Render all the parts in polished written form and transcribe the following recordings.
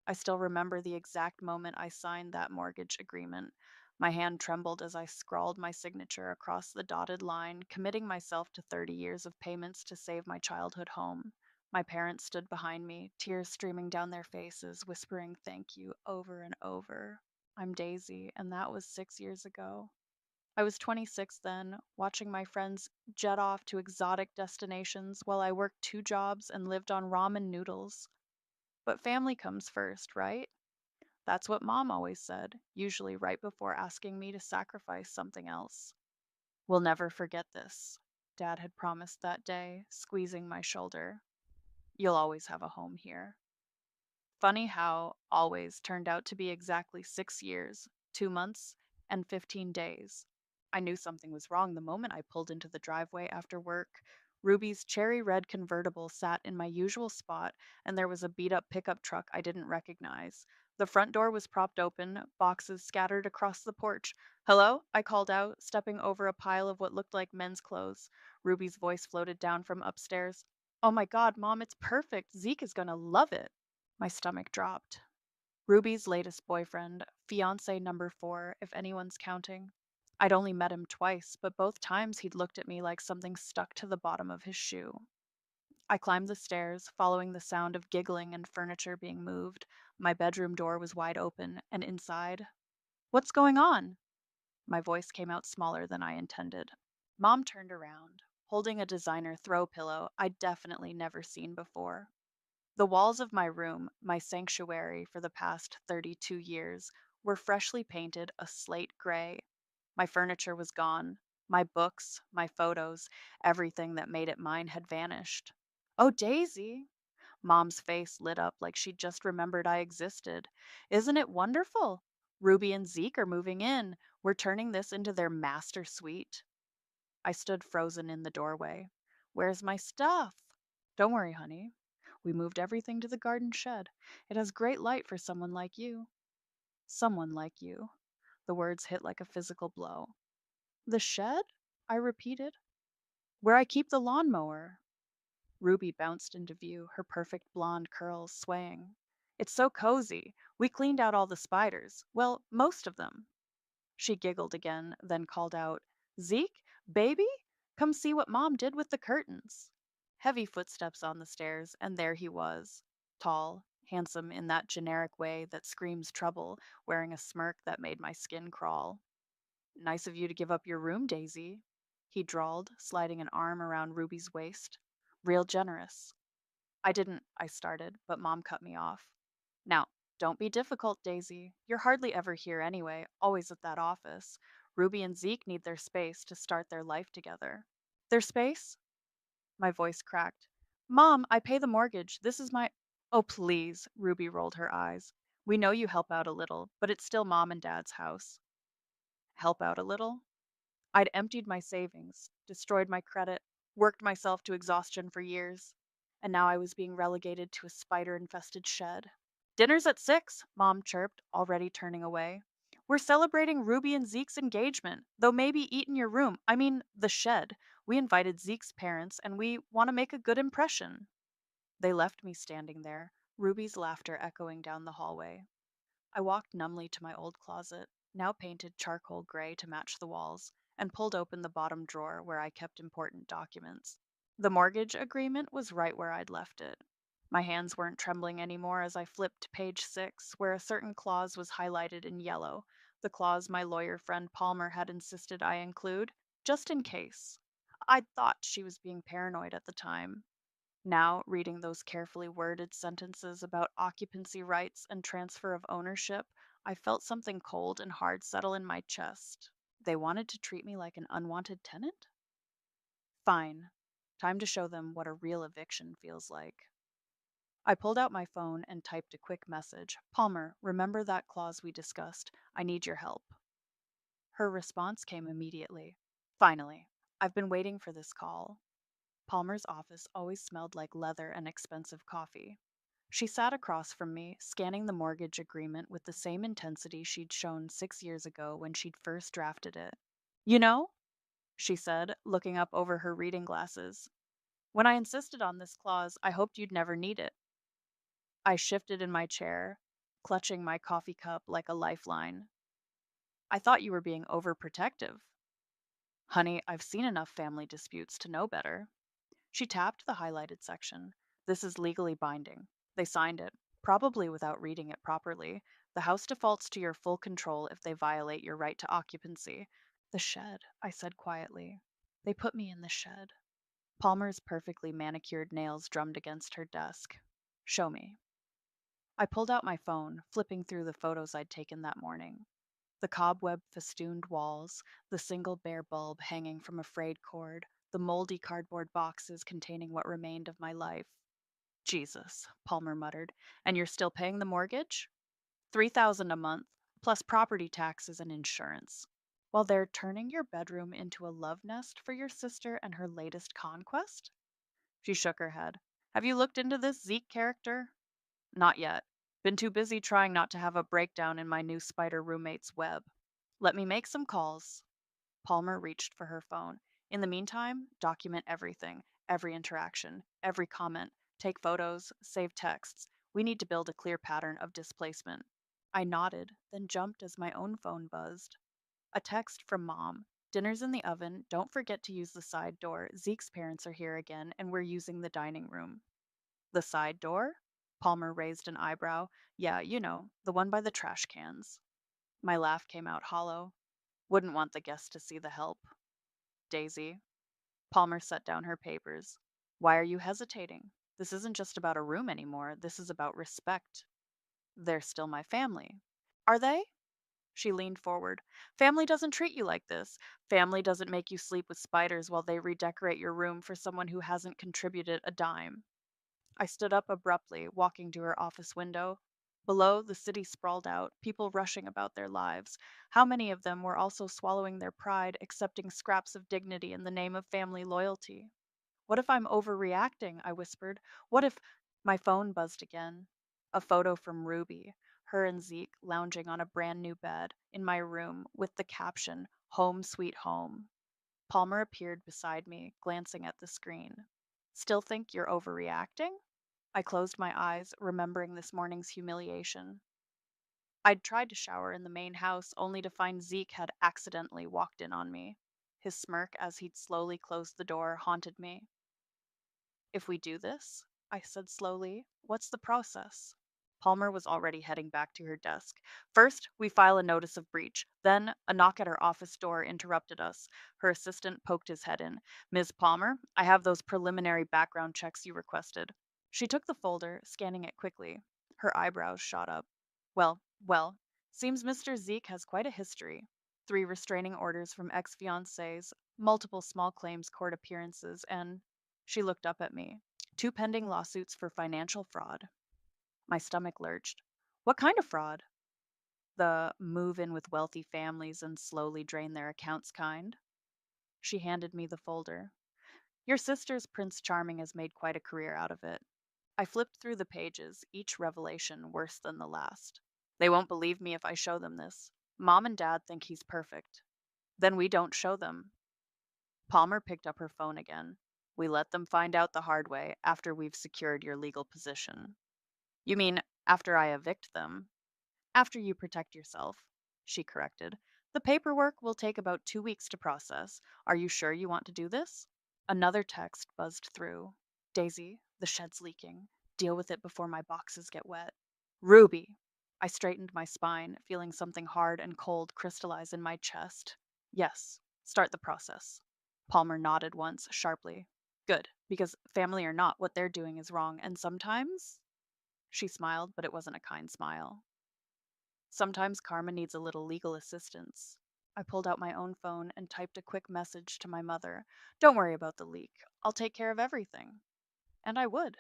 I still remember the exact moment I signed that mortgage agreement. My hand trembled as I scrawled my signature across the dotted line, committing myself to 30 years of payments to save my childhood home. My parents stood behind me, tears streaming down their faces, whispering thank you over and over. I'm Daisy, and that was 6 years ago. I was 26 then, watching my friends jet off to exotic destinations while I worked two jobs and lived on ramen noodles. But family comes first, right? That's what mom always said, usually right before asking me to sacrifice something else. We'll never forget this, Dad had promised that day, squeezing my shoulder. You'll always have a home here. Funny how always turned out to be exactly 6 years, 2 months, and 15 days. I knew something was wrong the moment I pulled into the driveway after work. Ruby's cherry red convertible sat in my usual spot, and there was a beat up pickup truck I didn't recognize. The front door was propped open, boxes scattered across the porch. Hello? I called out, stepping over a pile of what looked like men's clothes. Ruby's voice floated down from upstairs. Oh my god, Mom, it's perfect. Zeke is gonna love it. My stomach dropped. Ruby's latest boyfriend, fiance number four, if anyone's counting. I'd only met him twice, but both times he'd looked at me like something stuck to the bottom of his shoe. I climbed the stairs, following the sound of giggling and furniture being moved. My bedroom door was wide open, and inside, what's going on? My voice came out smaller than I intended. Mom turned around, holding a designer throw pillow I'd definitely never seen before. The walls of my room, my sanctuary for the past 32 years, were freshly painted a slate gray. My furniture was gone. My books, my photos, everything that made it mine had vanished. Oh, Daisy! Mom's face lit up like she'd just remembered I existed. Isn't it wonderful? Ruby and Zeke are moving in. We're turning this into their master suite. I stood frozen in the doorway. Where's my stuff? Don't worry, honey. We moved everything to the garden shed. It has great light for someone like you. Someone like you. The words hit like a physical blow. The shed? I repeated. Where I keep the lawnmower. Ruby bounced into view, her perfect blonde curls swaying. It's so cozy. We cleaned out all the spiders. Well, most of them. She giggled again, then called out, Zeke, baby, come see what Mom did with the curtains. Heavy footsteps on the stairs, and there he was. Tall, handsome in that generic way that screams trouble, wearing a smirk that made my skin crawl. Nice of you to give up your room, Daisy, he drawled, sliding an arm around Ruby's waist. Real generous. I started, but Mom cut me off. Now, don't be difficult, Daisy. You're hardly ever here anyway, always at that office. Ruby and Zeke need their space to start their life together. Their space? My voice cracked. Mom, I pay the mortgage. This is my. Oh, please, Ruby rolled her eyes. We know you help out a little, but it's still Mom and Dad's house. Help out a little? I'd emptied my savings, destroyed my credit, worked myself to exhaustion for years, and now I was being relegated to a spider infested shed. Dinner's at 6, Mom chirped, already turning away. We're celebrating Ruby and Zeke's engagement, though maybe eat in your room. I mean, the shed. We invited Zeke's parents, and we want to make a good impression. They left me standing there, Ruby's laughter echoing down the hallway. I walked numbly to my old closet, now painted charcoal gray to match the walls, and pulled open the bottom drawer where I kept important documents. The mortgage agreement was right where I'd left it. My hands weren't trembling anymore as I flipped to page 6, where a certain clause was highlighted in yellow, the clause my lawyer friend Palmer had insisted I include, just in case. I'd thought she was being paranoid at the time. Now, reading those carefully worded sentences about occupancy rights and transfer of ownership, I felt something cold and hard settle in my chest. They wanted to treat me like an unwanted tenant? Fine. Time to show them what a real eviction feels like. I pulled out my phone and typed a quick message. Palmer, remember that clause we discussed? I need your help. Her response came immediately. Finally. I've been waiting for this call. Palmer's office always smelled like leather and expensive coffee. She sat across from me, scanning the mortgage agreement with the same intensity she'd shown 6 years ago when she'd first drafted it. You know, she said, looking up over her reading glasses, when I insisted on this clause, I hoped you'd never need it. I shifted in my chair. clutching my coffee cup like a lifeline. I thought you were being overprotective. Honey, I've seen enough family disputes to know better. She tapped the highlighted section. This is legally binding. They signed it, probably without reading it properly. The house defaults to your full control if they violate your right to occupancy. The shed, I said quietly. They put me in the shed. Palmer's perfectly manicured nails drummed against her desk. Show me. I pulled out my phone, flipping through the photos I'd taken that morning. The cobweb festooned walls, the single bare bulb hanging from a frayed cord, the moldy cardboard boxes containing what remained of my life. Jesus, Palmer muttered. And you're still paying the mortgage? 3,000 a month, plus property taxes and insurance. While they're turning your bedroom into a love nest for your sister and her latest conquest? She shook her head. Have you looked into this Zeke character? Not yet. Been too busy trying not to have a breakdown in my new spider roommate's web. Let me make some calls. Palmer reached for her phone. In the meantime, document everything, every interaction, every comment. Take photos, save texts. We need to build a clear pattern of displacement. I nodded, then jumped as my own phone buzzed. A text from Mom. Dinner's in the oven. Don't forget to use the side door. Zeke's parents are here again, and we're using the dining room. The side door? Palmer raised an eyebrow. Yeah, you know, the one by the trash cans. My laugh came out hollow. Wouldn't want the guests to see the help. Daisy. Palmer set down her papers. Why are you hesitating? This isn't just about a room anymore. This is about respect. They're still my family. Are they? She leaned forward. Family doesn't treat you like this. Family doesn't make you sleep with spiders while they redecorate your room for someone who hasn't contributed a dime. I stood up abruptly, walking to her office window. Below, the city sprawled out, people rushing about their lives. How many of them were also swallowing their pride, accepting scraps of dignity in the name of family loyalty? What if I'm overreacting? I whispered. What if. My phone buzzed again. A photo from Ruby, her and Zeke lounging on a brand new bed in my room with the caption, Home Sweet Home. Palmer appeared beside me, glancing at the screen. Still think you're overreacting? I closed my eyes, remembering this morning's humiliation. I'd tried to shower in the main house only to find Zeke had accidentally walked in on me. His smirk as he'd slowly closed the door haunted me. If we do this, I said slowly, what's the process? Palmer was already heading back to her desk. First, we file a notice of breach. Then, a knock at her office door interrupted us. Her assistant poked his head in. Ms. Palmer, I have those preliminary background checks you requested. She took the folder, scanning it quickly. Her eyebrows shot up. Well, seems Mr. Zeke has quite a history. 3 restraining orders from ex fiancés, multiple small claims court appearances, and she looked up at me. 2 pending lawsuits for financial fraud. My stomach lurched. What kind of fraud? The move in with wealthy families and slowly drain their accounts kind. She handed me the folder. Your sister's Prince Charming has made quite a career out of it. I flipped through the pages, each revelation worse than the last. They won't believe me if I show them this. Mom and Dad think he's perfect. Then we don't show them. Palmer picked up her phone again. We let them find out the hard way after we've secured your legal position. You mean after I evict them? After you protect yourself, she corrected. The paperwork will take about 2 weeks to process. Are you sure you want to do this? Another text buzzed through. Daisy, the shed's leaking. Deal with it before my boxes get wet. Ruby! I straightened my spine, feeling something hard and cold crystallize in my chest. Yes, start the process. Palmer nodded once, sharply. Good, because family or not, what they're doing is wrong, and sometimes. She smiled, but it wasn't a kind smile. Sometimes Karma needs a little legal assistance. I pulled out my own phone and typed a quick message to my mother. Don't worry about the leak. I'll take care of everything. And I would,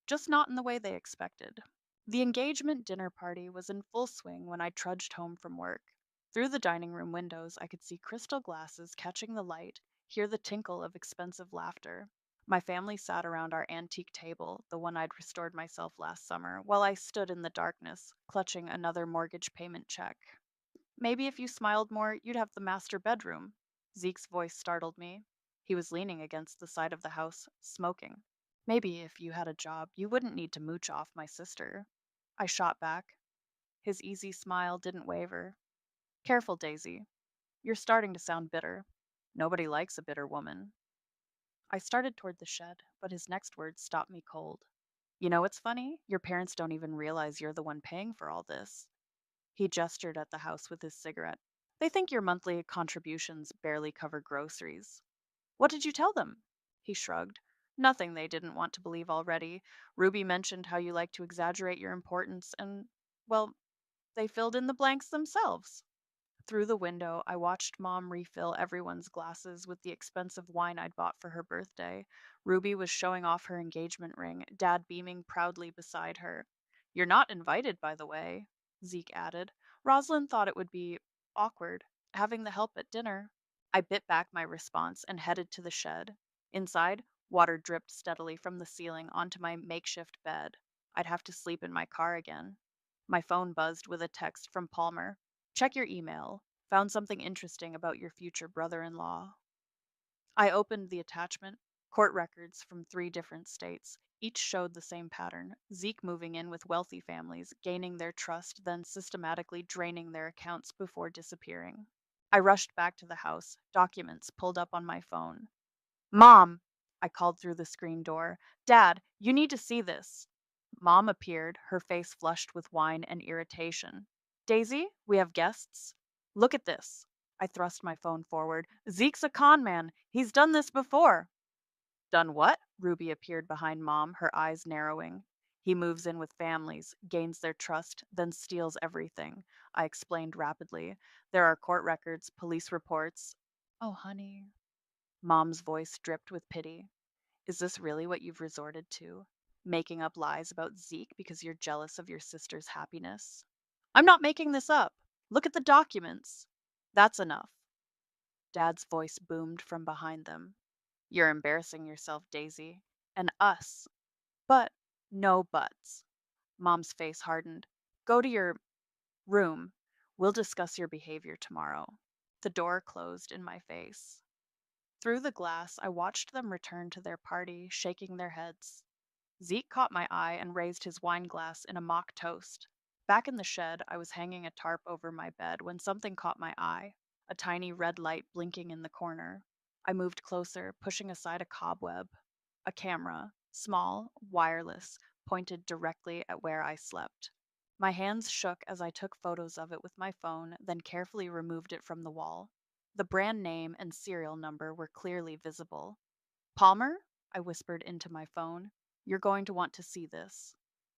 just not in the way they expected. The engagement dinner party was in full swing when I trudged home from work. Through the dining room windows, I could see crystal glasses catching the light, hear the tinkle of expensive laughter. My family sat around our antique table, the one I'd restored myself last summer, while I stood in the darkness, clutching another mortgage payment check. Maybe if you smiled more, you'd have the master bedroom. Zeke's voice startled me. He was leaning against the side of the house, smoking. Maybe if you had a job, you wouldn't need to mooch off my sister. I shot back. His easy smile didn't waver. Careful, Daisy. You're starting to sound bitter. Nobody likes a bitter woman. I started toward the shed, but his next words stopped me cold. You know what's funny? Your parents don't even realize you're the one paying for all this. He gestured at the house with his cigarette. They think your monthly contributions barely cover groceries. What did you tell them? He shrugged. Nothing they didn't want to believe already. Ruby mentioned how you like to exaggerate your importance, and, well, they filled in the blanks themselves. Through the window, I watched Mom refill everyone's glasses with the expensive wine I'd bought for her birthday. Ruby was showing off her engagement ring, Dad beaming proudly beside her. You're not invited, by the way, Zeke added. Rosalind thought it would be awkward, having the help at dinner. I bit back my response and headed to the shed. Inside, water dripped steadily from the ceiling onto my makeshift bed. I'd have to sleep in my car again. My phone buzzed with a text from Palmer. Check your email. Found something interesting about your future brother in law. I opened the attachment. Court records from 3 different states. Each showed the same pattern: Zeke moving in with wealthy families, gaining their trust, then systematically draining their accounts before disappearing. I rushed back to the house, documents pulled up on my phone. Mom! I called through the screen door. Dad, you need to see this. Mom appeared, her face flushed with wine and irritation. Daisy, we have guests. Look at this. I thrust my phone forward. Zeke's a con man. He's done this before. Done what? Ruby appeared behind Mom, her eyes narrowing. He moves in with families, gains their trust, then steals everything. I explained rapidly. There are court records, police reports. Oh, honey. Mom's voice dripped with pity. Is this really what you've resorted to? Making up lies about Zeke because you're jealous of your sister's happiness? I'm not making this up. Look at the documents. That's enough. Dad's voice boomed from behind them. You're embarrassing yourself, Daisy. And us. But no buts. Mom's face hardened. Go to your room. We'll discuss your behavior tomorrow. The door closed in my face. Through the glass, I watched them return to their party, shaking their heads. Zeke caught my eye and raised his wine glass in a mock toast. Back in the shed, I was hanging a tarp over my bed when something caught my eye, a tiny red light blinking in the corner. I moved closer, pushing aside a cobweb. A camera, small, wireless, pointed directly at where I slept. My hands shook as I took photos of it with my phone, then carefully removed it from the wall. The brand name and serial number were clearly visible. Palmer? I whispered into my phone. You're going to want to see this.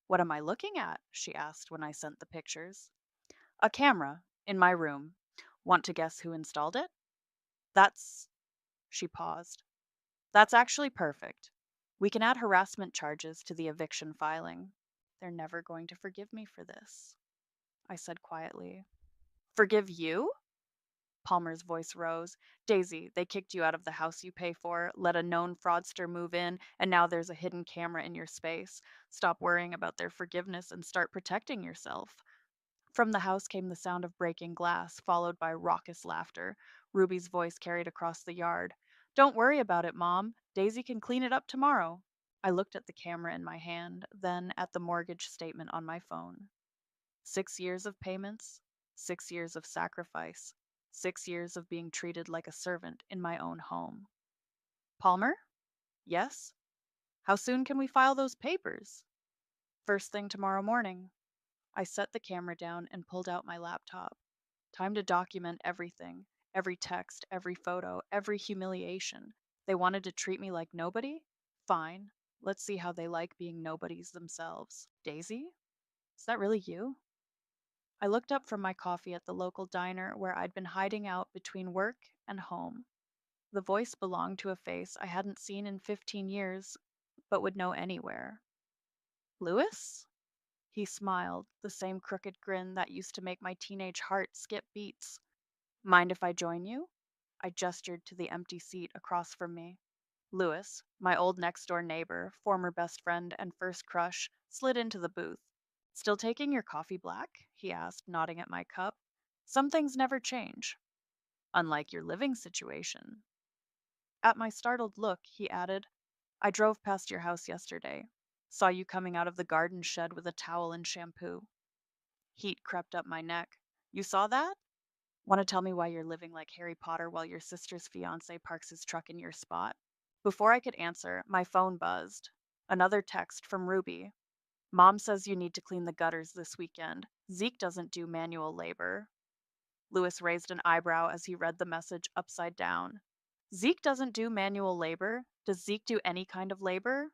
What am I looking at? She asked when I sent the pictures. A camera in my room. Want to guess who installed it? That's. She paused. That's actually perfect. We can add harassment charges to the eviction filing. They're never going to forgive me for this, I said quietly. Forgive you? Palmer's voice rose. Daisy, they kicked you out of the house you pay for, let a known fraudster move in, and now there's a hidden camera in your space. Stop worrying about their forgiveness and start protecting yourself. From the house came the sound of breaking glass, followed by raucous laughter. Ruby's voice carried across the yard. Don't worry about it, Mom. Daisy can clean it up tomorrow. I looked at the camera in my hand, then at the mortgage statement on my phone. 6 years of payments, 6 years of sacrifice, 6 years of being treated like a servant in my own home. Palmer? Yes? How soon can we file those papers? First thing tomorrow morning. I set the camera down and pulled out my laptop. Time to document everything, every text, every photo, every humiliation. They wanted to treat me like nobody? Fine. Let's see how they like being nobodies themselves. Daisy? Is that really you? I looked up from my coffee at the local diner where I'd been hiding out between work and home. The voice belonged to a face I hadn't seen in 15 years, but would know anywhere. Louis? He smiled, the same crooked grin that used to make my teenage heart skip beats. Mind if I join you? I gestured to the empty seat across from me. Louis, my old next door neighbor, former best friend, and first crush, slid into the booth. Still taking your coffee black? He asked, nodding at my cup. Some things never change, unlike your living situation. At my startled look, he added, I drove past your house yesterday. Saw you coming out of the garden shed with a towel and shampoo. Heat crept up my neck. You saw that? Want to tell me why you're living like Harry Potter while your sister's fiance parks his truck in your spot? Before I could answer, my phone buzzed. Another text from Ruby. Mom says you need to clean the gutters this weekend. Zeke doesn't do manual labor. Lewis raised an eyebrow as he read the message upside down. Zeke doesn't do manual labor? Does Zeke do any kind of labor?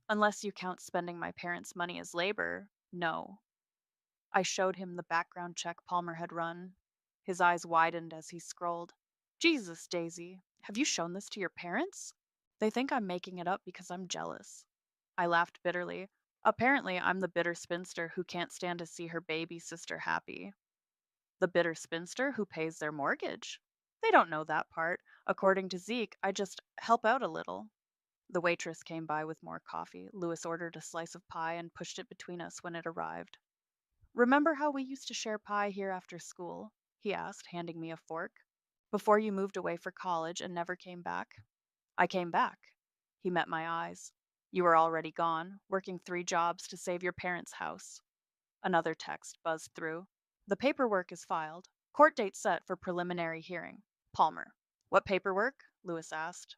Unless you count spending my parents' money as labor, no. I showed him the background check Palmer had run. His eyes widened as he scrolled. Jesus, Daisy, have you shown this to your parents? They think I'm making it up because I'm jealous. I laughed bitterly. Apparently, I'm the bitter spinster who can't stand to see her baby sister happy. The bitter spinster who pays their mortgage. They don't know that part. According to Zeke, I just help out a little. The waitress came by with more coffee. Louis ordered a slice of pie and pushed it between us when it arrived. Remember how we used to share pie here after school? He asked, handing me a fork. Before you moved away for college and never came back? I came back. He met my eyes. You were already gone, working 3 jobs to save your parents' house. Another text buzzed through. The paperwork is filed. Court date set for preliminary hearing. Palmer. What paperwork? Lewis asked.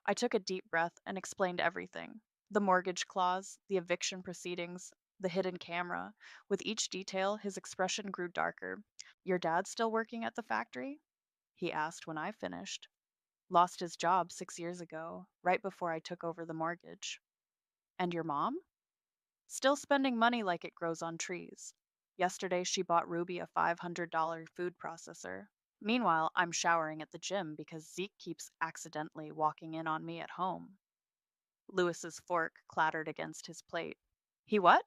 I took a deep breath and explained everything: the mortgage clause, the eviction proceedings, the hidden camera. With each detail, his expression grew darker. Your dad still working at the factory? He asked when I finished. Lost his job 6 years ago, right before I took over the mortgage. And your mom? Still spending money like it grows on trees. Yesterday, she bought Ruby a $500 food processor. Meanwhile, I'm showering at the gym because Zeke keeps accidentally walking in on me at home. Lewis's fork clattered against his plate. He what?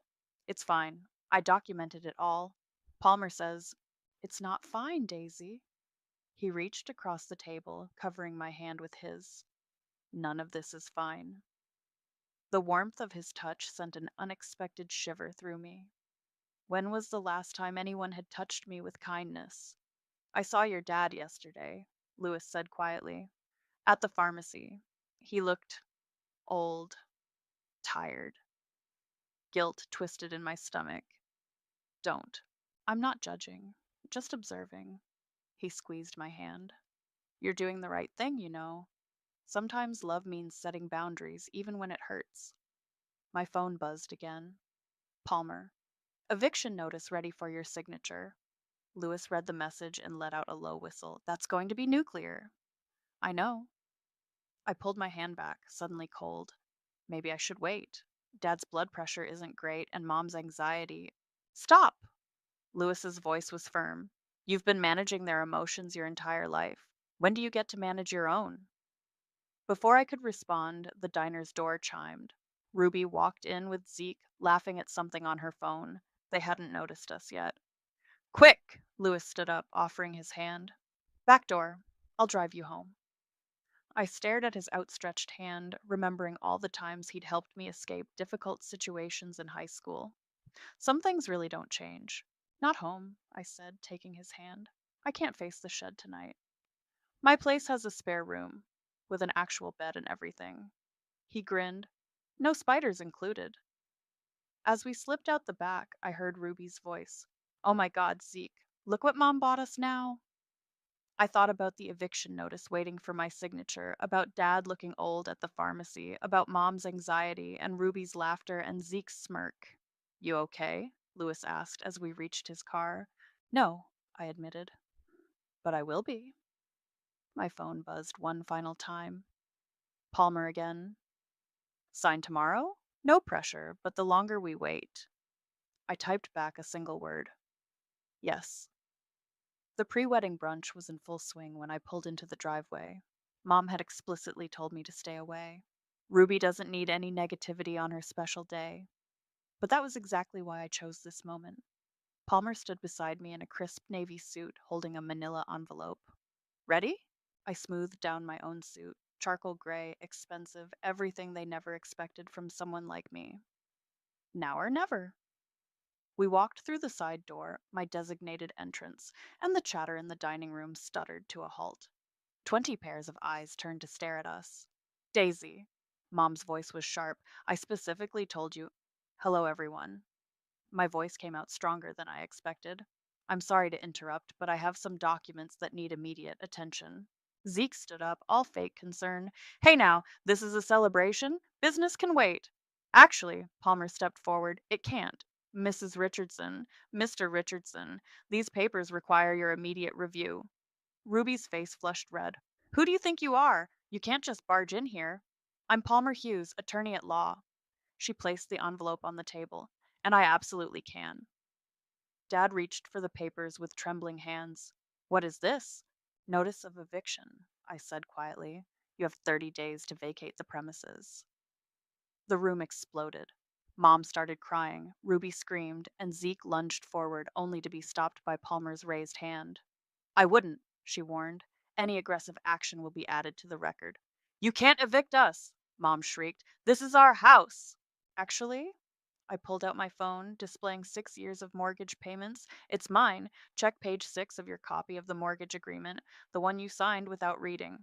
It's fine. I documented it all. Palmer says, it's not fine, Daisy. He reached across the table, covering my hand with his. None of this is fine. The warmth of his touch sent an unexpected shiver through me. When was the last time anyone had touched me with kindness? I saw your dad yesterday, Lewis said quietly, at the pharmacy. He looked old, tired. Guilt twisted in my stomach. Don't. I'm not judging, just observing. He squeezed my hand. You're doing the right thing, you know. Sometimes love means setting boundaries, even when it hurts. My phone buzzed again. Palmer. Eviction notice ready for your signature. Lewis read the message and let out a low whistle. That's going to be nuclear. I know. I pulled my hand back, suddenly cold. Maybe I should wait. Dad's blood pressure isn't great, and Mom's anxiety. Stop! Lewis's voice was firm. You've been managing their emotions your entire life. When do you get to manage your own? Before I could respond, the diner's door chimed. Ruby walked in with Zeke, laughing at something on her phone. They hadn't noticed us yet. Quick! Lewis stood up, offering his hand. Back door. I'll drive you home. I stared at his outstretched hand, remembering all the times he'd helped me escape difficult situations in high school. Some things really don't change. Not home, I said, taking his hand. I can't face the shed tonight. My place has a spare room, with an actual bed and everything. He grinned. No spiders included. As we slipped out the back, I heard Ruby's voice. Oh my God, Zeke, look what Mom bought us now. I thought about the eviction notice waiting for my signature, about Dad looking old at the pharmacy, about Mom's anxiety and Ruby's laughter and Zeke's smirk. You okay? Lewis asked as we reached his car. No, I admitted. But I will be. My phone buzzed one final time. Palmer again. Sign tomorrow? No pressure, but the longer we wait. I typed back a single word. Yes. The pre-wedding brunch was in full swing when I pulled into the driveway. Mom had explicitly told me to stay away. Ruby doesn't need any negativity on her special day. But that was exactly why I chose this moment. Palmer stood beside me in a crisp navy suit, holding a manila envelope. Ready? I smoothed down my own suit. Charcoal gray, expensive, everything they never expected from someone like me. Now or never. We walked through the side door, my designated entrance, and the chatter in the dining room stuttered to a halt. 20 pairs of eyes turned to stare at us. Daisy. Mom's voice was sharp. I specifically told you. Hello, everyone. My voice came out stronger than I expected. I'm sorry to interrupt, but I have some documents that need immediate attention. Zeke stood up, all fake concern. Hey now, this is a celebration. Business can wait. Actually, Palmer stepped forward, it can't. Mrs. Richardson, Mr. Richardson, these papers require your immediate review. Ruby's face flushed red. Who do you think you are? You can't just barge in here. I'm Palmer Hughes, attorney at law. She placed the envelope on the table. And I absolutely can. Dad reached for the papers with trembling hands. What is this? Notice of eviction, I said quietly. You have 30 days to vacate the premises. The room exploded. Mom started crying, Ruby screamed, and Zeke lunged forward only to be stopped by Palmer's raised hand. I wouldn't, she warned. Any aggressive action will be added to the record. You can't evict us, Mom shrieked. This is our house. Actually, I pulled out my phone, displaying 6 years of mortgage payments. It's mine. Check page 6 of your copy of the mortgage agreement, the one you signed without reading.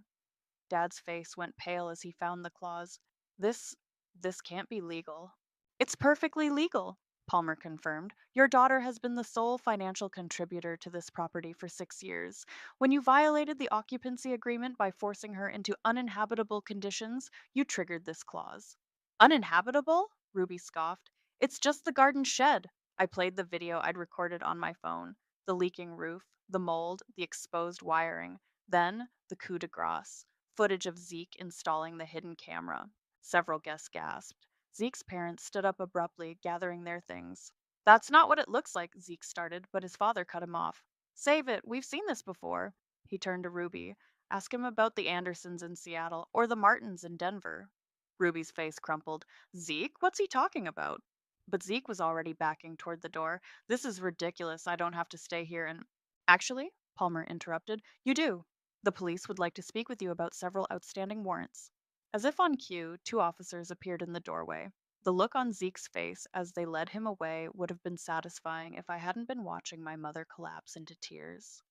Dad's face went pale as he found the clause. This this can't be legal. It's perfectly legal, Palmer confirmed. Your daughter has been the sole financial contributor to this property for 6 years. When you violated the occupancy agreement by forcing her into uninhabitable conditions, you triggered this clause. Uninhabitable? Ruby scoffed. It's just the garden shed. I played the video I'd recorded on my phone. The leaking roof, the mold, the exposed wiring. Then, the coup de grace. Footage of Zeke installing the hidden camera. Several guests gasped. Zeke's parents stood up abruptly, gathering their things. That's not what it looks like, Zeke started, but his father cut him off. Save it, we've seen this before. He turned to Ruby. Ask him about the Andersons in Seattle or the Martins in Denver. Ruby's face crumpled. Zeke? What's he talking about? But Zeke was already backing toward the door. This is ridiculous. I don't have to stay here and. Actually, Palmer interrupted, you do. The police would like to speak with you about several outstanding warrants. As if on cue, two officers appeared in the doorway. The look on Zeke's face as they led him away would have been satisfying if I hadn't been watching my mother collapse into tears.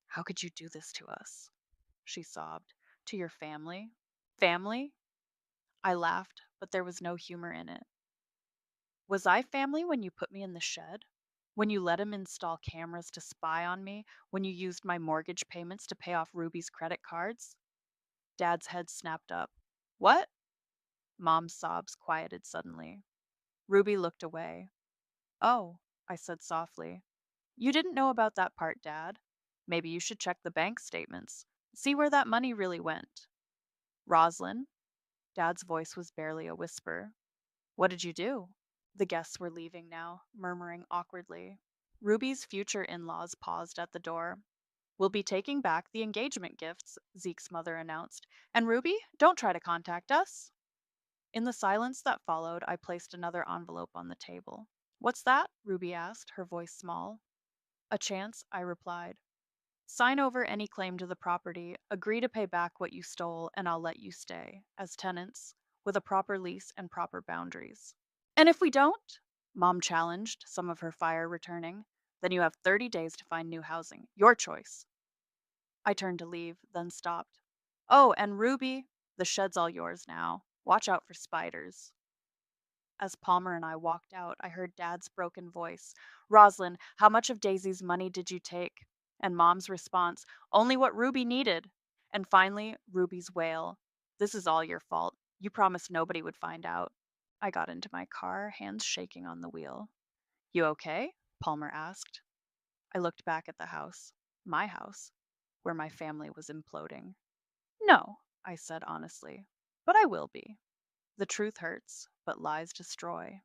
How could you do this to us? She sobbed. To your family? Family? I laughed, but there was no humor in it. Was I family when you put me in the shed? When you let him install cameras to spy on me? When you used my mortgage payments to pay off Ruby's credit cards? Dad's head snapped up. What? Mom's sobs quieted suddenly. Ruby looked away. Oh, I said softly. You didn't know about that part, Dad. Maybe you should check the bank statements. See where that money really went. Roslyn? Dad's voice was barely a whisper. What did you do? The guests were leaving now, murmuring awkwardly. Ruby's future in laws paused at the door. We'll be taking back the engagement gifts, Zeke's mother announced. And Ruby, don't try to contact us. In the silence that followed, I placed another envelope on the table. What's that? Ruby asked, her voice small. A chance, I replied. Sign over any claim to the property, agree to pay back what you stole, and I'll let you stay, as tenants, with a proper lease and proper boundaries. And if we don't? Mom challenged, some of her fire returning. Then you have 30 days to find new housing. Your choice. I turned to leave, then stopped. Oh, and Ruby, the shed's all yours now. Watch out for spiders. As Palmer and I walked out, I heard Dad's broken voice. Roslyn, how much of Daisy's money did you take? And Mom's response, only what Ruby needed. And finally, Ruby's wail. This is all your fault. You promised nobody would find out. I got into my car, hands shaking on the wheel. You okay? Palmer asked. I looked back at the house, my house, where my family was imploding. No, I said honestly, but I will be. The truth hurts, but lies destroy.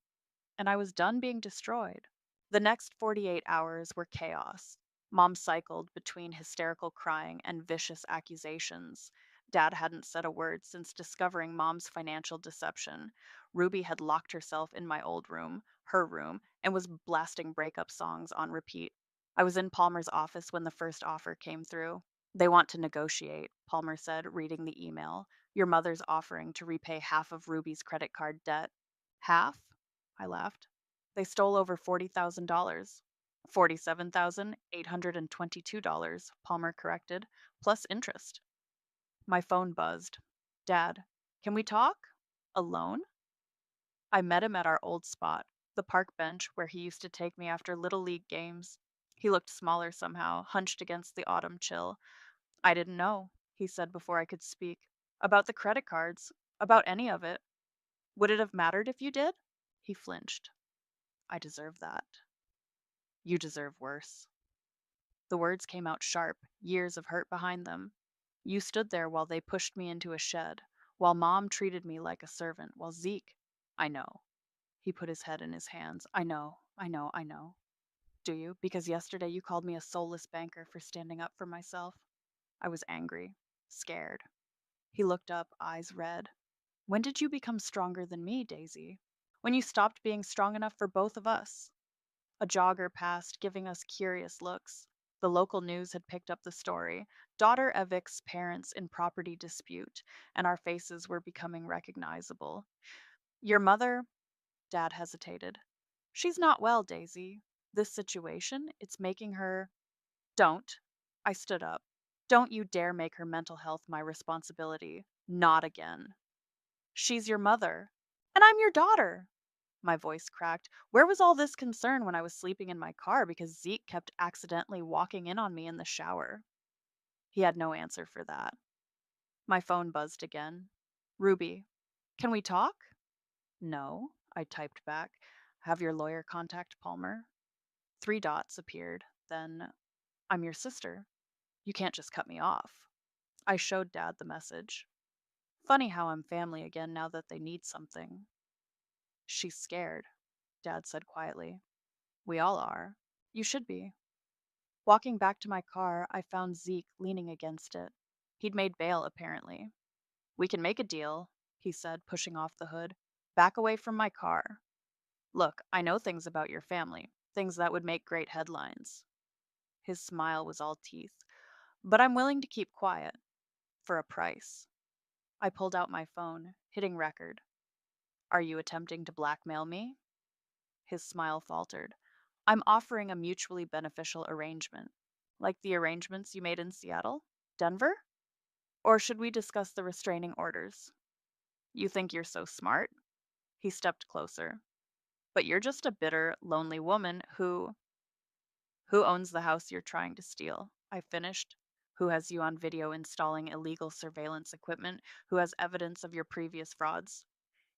And I was done being destroyed. The next 48 hours were chaos. Mom cycled between hysterical crying and vicious accusations. Dad hadn't said a word since discovering Mom's financial deception. Ruby had locked herself in my old room, her room, and was blasting breakup songs on repeat. I was in Palmer's office when the first offer came through. They want to negotiate, Palmer said, reading the email. Your mother's offering to repay half of Ruby's credit card debt. Half? I laughed. They stole over $40,000. $47,822, Palmer corrected, plus interest. My phone buzzed. Dad, can we talk? Alone? I met him at our old spot. The park bench where he used to take me after Little League games. He looked smaller somehow, hunched against the autumn chill. I didn't know, he said before I could speak. About the credit cards. About any of it. Would it have mattered if you did? He flinched. I deserve that. You deserve worse. The words came out sharp, years of hurt behind them. You stood there while they pushed me into a shed, while Mom treated me like a servant, while Zeke. I know. He put his head in his hands. I know. Do you? Because yesterday you called me a soulless banker for standing up for myself. I was angry, scared. He looked up, eyes red. When did you become stronger than me, Daisy? When you stopped being strong enough for both of us? A jogger passed, giving us curious looks. The local news had picked up the story. Daughter evicts parents in property dispute, and our faces were becoming recognizable. Your mother? Dad hesitated. She's not well, Daisy. This situation, it's making her. Don't. I stood up. Don't you dare make her mental health my responsibility. Not again. She's your mother. And I'm your daughter. My voice cracked. Where was all this concern when I was sleeping in my car because Zeke kept accidentally walking in on me in the shower? He had no answer for that. My phone buzzed again. Ruby, can we talk? No, I typed back. Have your lawyer contact Palmer. Three dots appeared. Then, I'm your sister. You can't just cut me off. I showed Dad the message. Funny how I'm family again now that they need something. She's scared, Dad said quietly. We all are. You should be. Walking back to my car, I found Zeke leaning against it. He'd made bail, apparently. We can make a deal, he said, pushing off the hood. Back away from my car. Look, I know things about your family, things that would make great headlines. His smile was all teeth. But I'm willing to keep quiet. For a price. I pulled out my phone, hitting record. Are you attempting to blackmail me? His smile faltered. I'm offering a mutually beneficial arrangement. Like the arrangements you made in Seattle? Denver? Or should we discuss the restraining orders? You think you're so smart? He stepped closer. But you're just a bitter, lonely woman who owns the house you're trying to steal? I finished. Who has you on video installing illegal surveillance equipment? Who has evidence of your previous frauds?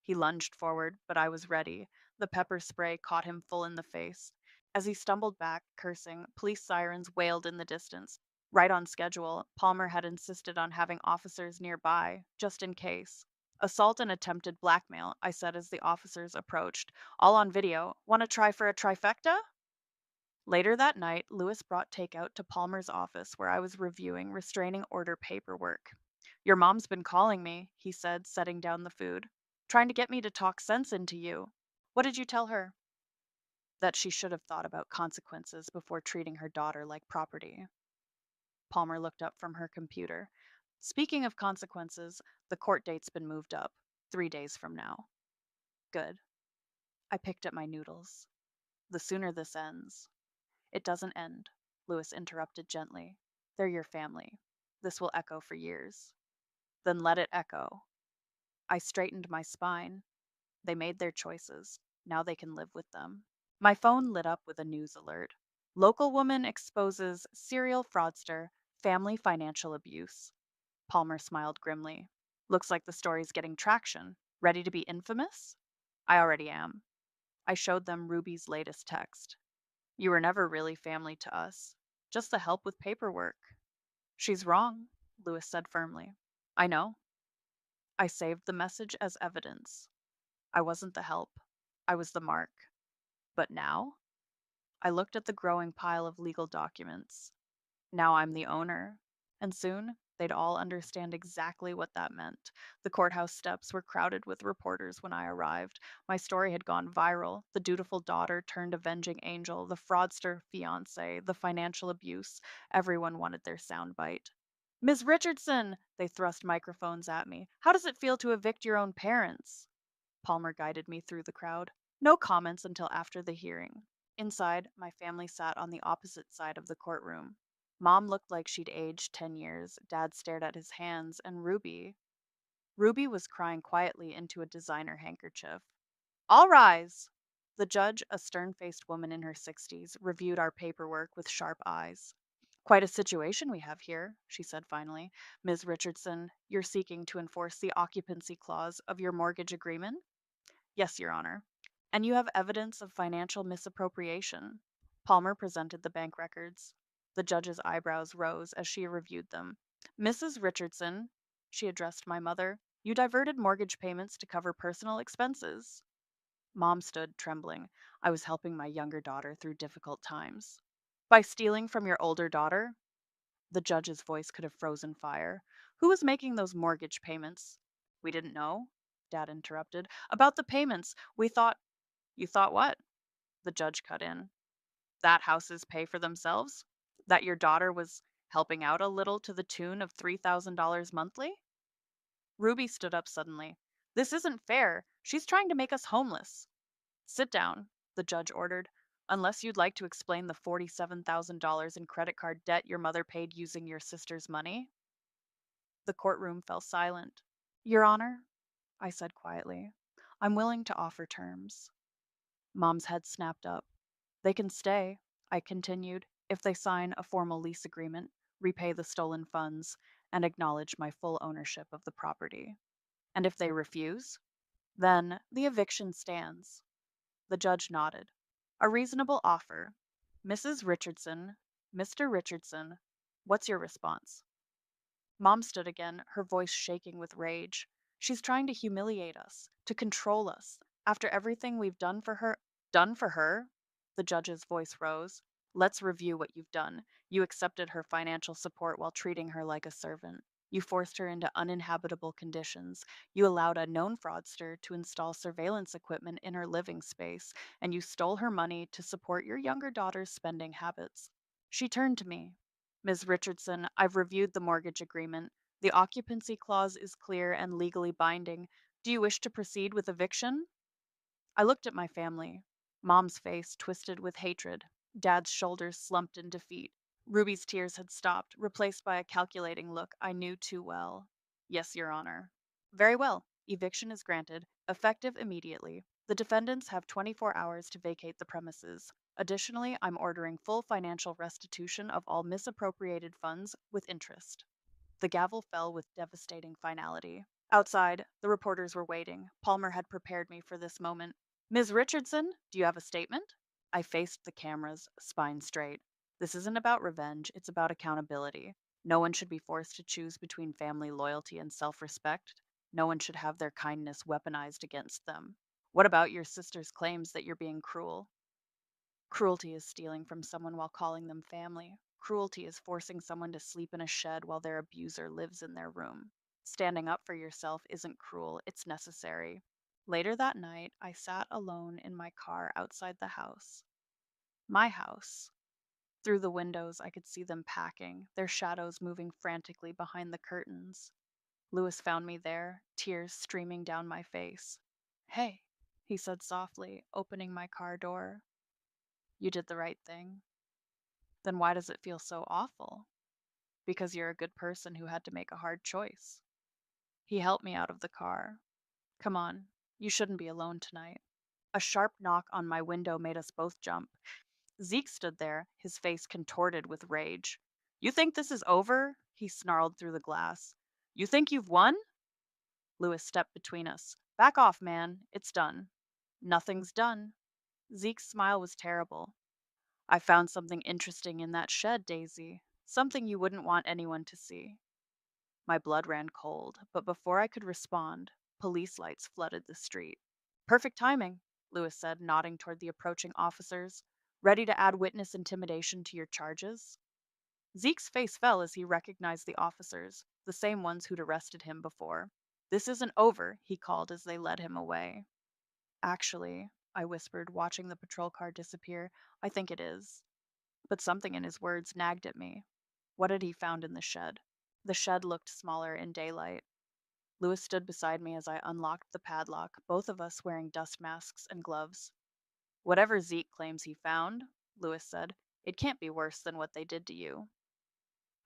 He lunged forward, but I was ready. The pepper spray caught him full in the face. As he stumbled back, cursing, police sirens wailed in the distance. Right on schedule, Palmer had insisted on having officers nearby, just in case. Assault and attempted blackmail, I said as the officers approached. All on video. Want to try for a trifecta? Later that night, Lewis brought takeout to Palmer's office where I was reviewing restraining order paperwork. Your mom's been calling me, he said, setting down the food. Trying to get me to talk sense into you. What did you tell her? That she should have thought about consequences before treating her daughter like property. Palmer looked up from her computer. Speaking of consequences, the court date's been moved up. 3 days from now. Good. I picked at my noodles. The sooner this ends. It doesn't end, Lewis interrupted gently. They're your family. This will echo for years. Then let it echo. I straightened my spine. They made their choices. Now they can live with them. My phone lit up with a news alert. Local woman exposes serial fraudster, family financial abuse. Palmer smiled grimly. Looks like the story's getting traction. Ready to be infamous? I already am. I showed them Ruby's latest text. You were never really family to us. Just the help with paperwork. She's wrong, Lewis said firmly. I know. I saved the message as evidence. I wasn't the help. I was the mark. But now? I looked at the growing pile of legal documents. Now I'm the owner. And soon, they'd all understand exactly what that meant. The courthouse steps were crowded with reporters when I arrived. My story had gone viral. The dutiful daughter turned avenging angel, the fraudster fiance, the financial abuse. Everyone wanted their soundbite. Ms. Richardson! They thrust microphones at me. How does it feel to evict your own parents? Palmer guided me through the crowd. No comments until after the hearing. Inside, my family sat on the opposite side of the courtroom. Mom looked like she'd aged 10 years. Dad stared at his hands, and Ruby was crying quietly into a designer handkerchief. All rise! The judge, a stern faced woman in her 60s, reviewed our paperwork with sharp eyes. Quite a situation we have here, she said finally. Ms. Richardson, you're seeking to enforce the occupancy clause of your mortgage agreement? Yes, Your Honor. And you have evidence of financial misappropriation. Palmer presented the bank records. The judge's eyebrows rose as she reviewed them. Mrs. Richardson, she addressed my mother, you diverted mortgage payments to cover personal expenses. Mom stood trembling. I was helping my younger daughter through difficult times. By stealing from your older daughter? The judge's voice could have frozen fire. Who was making those mortgage payments? We didn't know, Dad interrupted. About the payments. We thought. You thought what? The judge cut in. That houses pay for themselves? That your daughter was helping out a little to the tune of $3,000 monthly? Ruby stood up suddenly. This isn't fair. She's trying to make us homeless. Sit down, the judge ordered, unless you'd like to explain the $47,000 in credit card debt your mother paid using your sister's money. The courtroom fell silent. Your Honor, I said quietly, I'm willing to offer terms. Mom's head snapped up. They can stay, I continued, if they sign a formal lease agreement, repay the stolen funds, and acknowledge my full ownership of the property. And if they refuse, then the eviction stands. The judge nodded. A reasonable offer. Mrs. Richardson, Mr. Richardson, what's your response? Mom stood again, her voice shaking with rage. She's trying to humiliate us, to control us. After everything we've done for her. Done for her? The judge's voice rose. Let's review what you've done. You accepted her financial support while treating her like a servant. You forced her into uninhabitable conditions. You allowed a known fraudster to install surveillance equipment in her living space, and you stole her money to support your younger daughter's spending habits. She turned to me. Ms. Richardson, I've reviewed the mortgage agreement. The occupancy clause is clear and legally binding. Do you wish to proceed with eviction? I looked at my family. Mom's face twisted with hatred. Dad's shoulders slumped in defeat. Ruby's tears had stopped, replaced by a calculating look I knew too well. Yes, Your Honor. Very well. Eviction is granted, effective immediately. The defendants have 24 hours to vacate the premises. Additionally, I'm ordering full financial restitution of all misappropriated funds with interest. The gavel fell with devastating finality. Outside, the reporters were waiting. Palmer had prepared me for this moment. Ms. Richardson, do you have a statement? I faced the cameras, spine straight. This isn't about revenge, it's about accountability. No one should be forced to choose between family loyalty and self respect. No one should have their kindness weaponized against them. What about your sister's claims that you're being cruel? Cruelty is stealing from someone while calling them family. Cruelty is forcing someone to sleep in a shed while their abuser lives in their room. Standing up for yourself isn't cruel, it's necessary. Later that night, I sat alone in my car outside the house. My house. Through the windows, I could see them packing, their shadows moving frantically behind the curtains. Lewis found me there, tears streaming down my face. Hey, he said softly, opening my car door. You did the right thing. Then why does it feel so awful? Because you're a good person who had to make a hard choice. He helped me out of the car. Come on, you shouldn't be alone tonight. A sharp knock on my window made us both jump. Zeke stood there, his face contorted with rage. You think this is over? He snarled through the glass. You think you've won? Lewis stepped between us. Back off, man. It's done. Nothing's done. Zeke's smile was terrible. I found something interesting in that shed, Daisy. Something you wouldn't want anyone to see. My blood ran cold, but before I could respond, police lights flooded the street. Perfect timing, Lewis said, nodding toward the approaching officers. Ready to add witness intimidation to your charges? Zeke's face fell as he recognized the officers, the same ones who'd arrested him before. This isn't over, he called as they led him away. Actually, I whispered, watching the patrol car disappear, I think it is. But something in his words nagged at me. What had he found in the shed? The shed looked smaller in daylight. Lewis stood beside me as I unlocked the padlock, both of us wearing dust masks and gloves. Whatever Zeke claims he found, Lewis said, it can't be worse than what they did to you.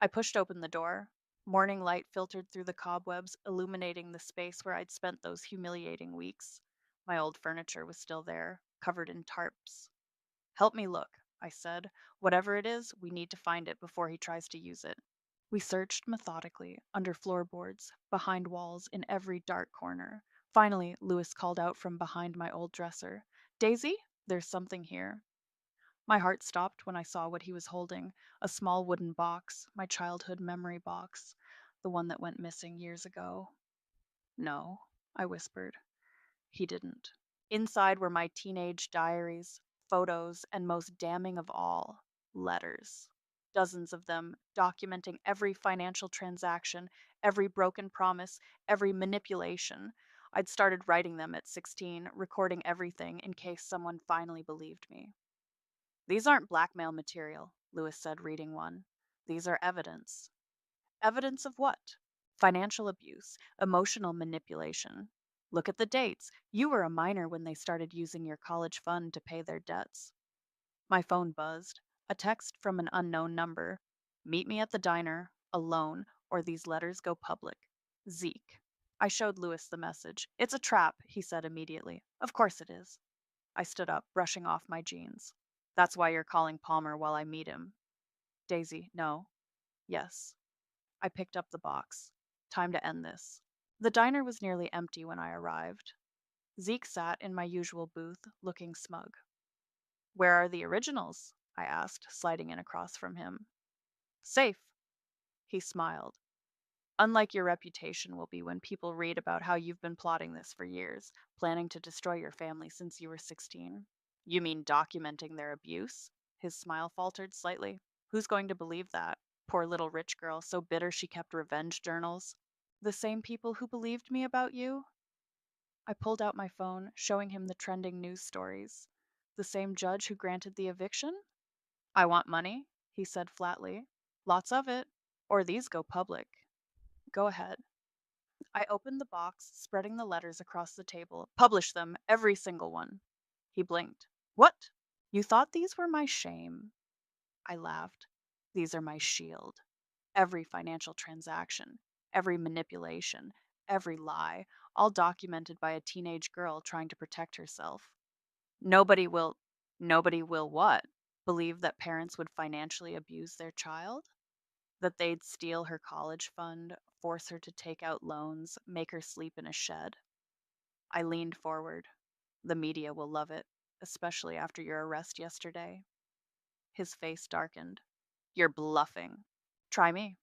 I pushed open the door. Morning light filtered through the cobwebs, illuminating the space where I'd spent those humiliating weeks. My old furniture was still there, covered in tarps. Help me look, I said. Whatever it is, we need to find it before he tries to use it. We searched methodically, under floorboards, behind walls, in every dark corner. Finally, Lewis called out from behind my old dresser, Daisy, there's something here. My heart stopped when I saw what he was holding, a small wooden box, my childhood memory box, the one that went missing years ago. No, I whispered. He didn't. Inside were my teenage diaries, photos, and most damning of all, letters. Dozens of them, documenting every financial transaction, every broken promise, every manipulation. I'd started writing them at 16, recording everything in case someone finally believed me. These aren't blackmail material, Lewis said, reading one. These are evidence. Evidence of what? Financial abuse, emotional manipulation. Look at the dates. You were a minor when they started using your college fund to pay their debts. My phone buzzed. A text from an unknown number. Meet me at the diner, alone, or these letters go public. Zeke. I showed Lewis the message. It's a trap, he said immediately. Of course it is. I stood up, brushing off my jeans. That's why you're calling Palmer while I meet him. Daisy, no. Yes. I picked up the box. Time to end this. The diner was nearly empty when I arrived. Zeke sat in my usual booth, looking smug. Where are the originals? I asked, sliding in across from him. Safe. He smiled. Unlike your reputation will be when people read about how you've been plotting this for years, planning to destroy your family since you were 16. You mean documenting their abuse? His smile faltered slightly. Who's going to believe that? Poor little rich girl, so bitter she kept revenge journals. The same people who believed me about you? I pulled out my phone, showing him the trending news stories. The same judge who granted the eviction? I want money, he said flatly. Lots of it. Or these go public. Go ahead. I opened the box, spreading the letters across the table. Publish them, every single one. He blinked. What? You thought these were my shame? I laughed. These are my shield. Every financial transaction, every manipulation, every lie, all documented by a teenage girl trying to protect herself. Nobody will. Nobody will what? Believe that parents would financially abuse their child? That they'd steal her college fund, force her to take out loans, make her sleep in a shed? I leaned forward. The media will love it, especially after your arrest yesterday. His face darkened. You're bluffing. Try me.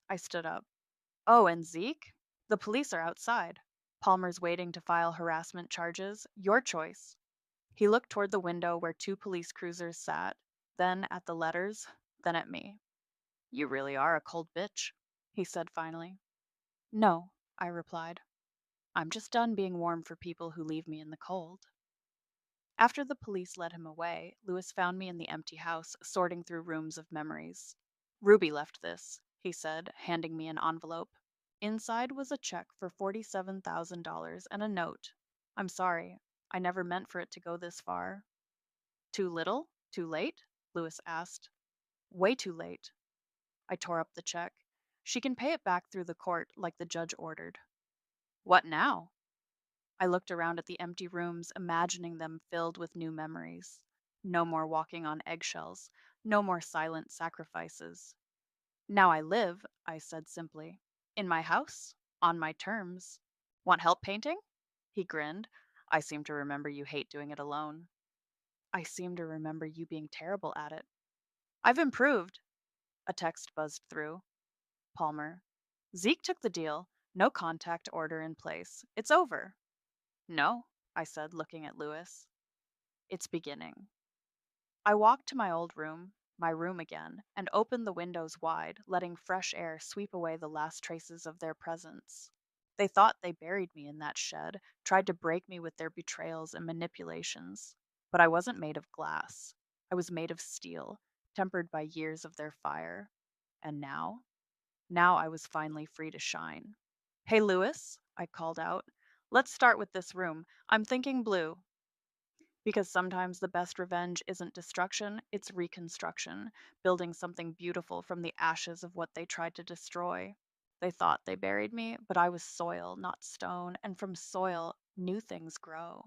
I stood up. Oh, and Zeke? The police are outside. Palmer's waiting to file harassment charges. Your choice. He looked toward the window where two police cruisers sat, then at the letters, then at me. You really are a cold bitch, he said finally. No, I replied. I'm just done being warm for people who leave me in the cold. After the police led him away, Lewis found me in the empty house, sorting through rooms of memories. Ruby left this, he said, handing me an envelope. Inside was a check for $47,000 and a note. I'm sorry, I never meant for it to go this far. Too little? Too late? Lewis asked. Way too late. I tore up the check. She can pay it back through the court like the judge ordered. What now? I looked around at the empty rooms, imagining them filled with new memories. No more walking on eggshells, no more silent sacrifices. Now I live, I said simply. In my house, on my terms. Want help painting? He grinned. I seem to remember you hate doing it alone. I seem to remember you being terrible at it. I've improved. A text buzzed through. Palmer. Zeke took the deal. No contact order in place. It's over. No, I said, looking at Lewis. It's beginning. I walked to my room again, and opened the windows wide, letting fresh air sweep away the last traces of their presence. They thought they buried me in that shed, tried to break me with their betrayals and manipulations. But I wasn't made of glass. I was made of steel, tempered by years of their fire. And now? Now I was finally free to shine. Hey, Lewis, I called out. Let's start with this room. I'm thinking blue. Because sometimes the best revenge isn't destruction, it's reconstruction, building something beautiful from the ashes of what they tried to destroy. They thought they buried me, but I was soil, not stone, and from soil, new things grow.